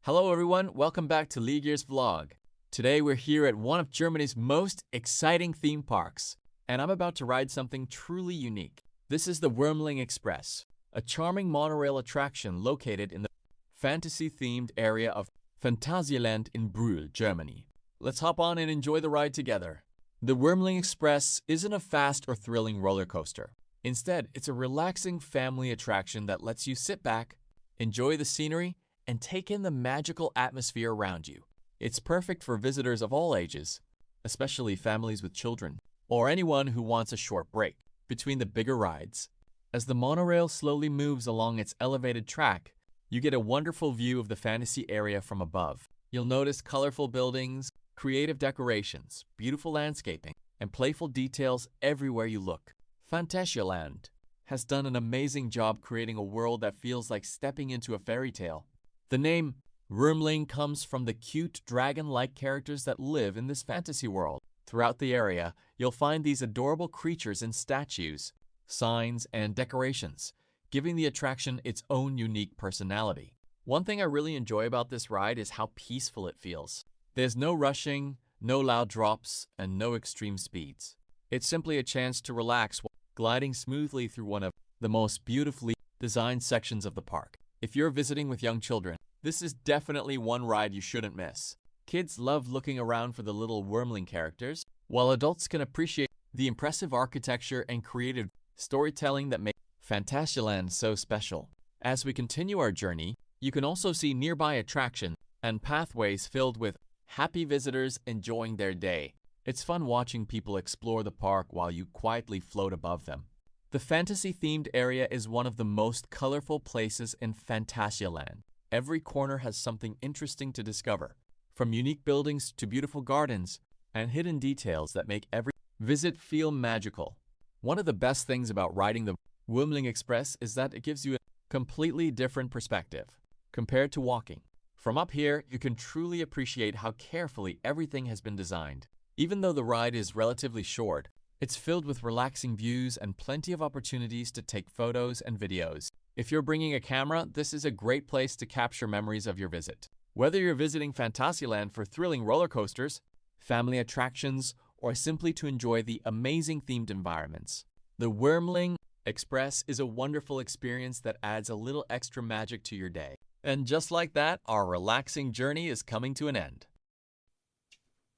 Hello everyone, welcome back to Ligier's vlog. Today we're here at one of Germany's most exciting theme parks, and I'm about to ride something truly unique. This is the Wurmling Express, a charming monorail attraction located in the fantasy-themed area of Phantasialand in Brühl, Germany. Let's hop on and enjoy the ride together. The Wurmling Express isn't a fast or thrilling roller coaster. Instead, it's a relaxing family attraction that lets you sit back, enjoy the scenery, and take in the magical atmosphere around you. It's perfect for visitors of all ages, especially families with children, or anyone who wants a short break between the bigger rides. As the monorail slowly moves along its elevated track, you get a wonderful view of the fantasy area from above. You'll notice colorful buildings, creative decorations, beautiful landscaping, and playful details everywhere you look. Phantasialand has done an amazing job creating a world that feels like stepping into a fairy tale. The name Wurmling comes from the cute dragon-like characters that live in this fantasy world. Throughout the area, you'll find these adorable creatures in statues, signs, and decorations, giving the attraction its own unique personality. One thing I really enjoy about this ride is how peaceful it feels. There's no rushing, no loud drops, and no extreme speeds. It's simply a chance to relax while gliding smoothly through one of the most beautifully designed sections of the park. If you're visiting with young children, this is definitely one ride you shouldn't miss. Kids love looking around for the little Wurmling characters, while adults can appreciate the impressive architecture and creative storytelling that make Phantasialand so special. As we continue our journey, you can also see nearby attractions and pathways filled with happy visitors enjoying their day. It's fun watching people explore the park while you quietly float above them. The fantasy-themed area is one of the most colorful places in Phantasialand. Every corner has something interesting to discover, from unique buildings to beautiful gardens and hidden details that make every visit feel magical. One of the best things about riding the Wurmling Express is that it gives you a completely different perspective compared to walking. From up here, you can truly appreciate how carefully everything has been designed. Even though the ride is relatively short, it's filled with relaxing views and plenty of opportunities to take photos and videos. If you're bringing a camera, this is a great place to capture memories of your visit. Whether you're visiting Phantasialand for thrilling roller coasters, family attractions, or simply to enjoy the amazing themed environments, the Wurmling Express is a wonderful experience that adds a little extra magic to your day. And just like that, our relaxing journey is coming to an end.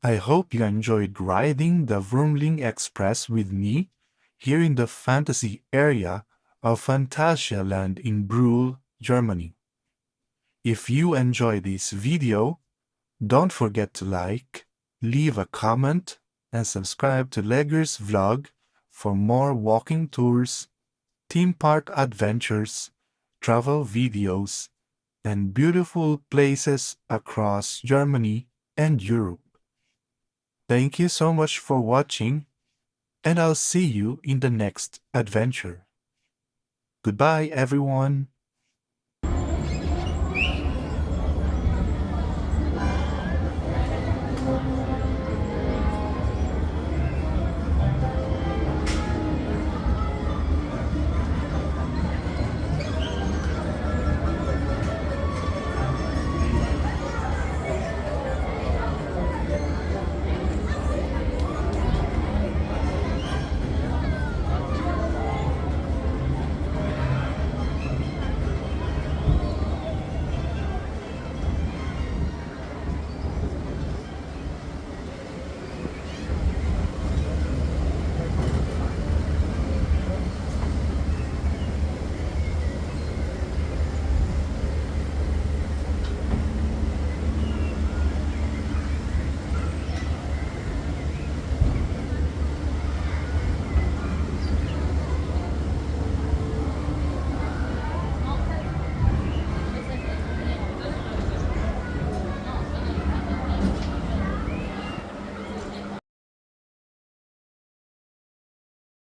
I hope you enjoyed riding the Wurmling Express with me here in the fantasy area of Phantasialand in Brühl, Germany. If you enjoyed this video, don't forget to like, leave a comment, and subscribe to Ligier's vlog for more walking tours, theme park adventures, travel videos, and beautiful places across Germany and Europe. Thank you so much for watching, and I'll see you in the next adventure. Goodbye, everyone.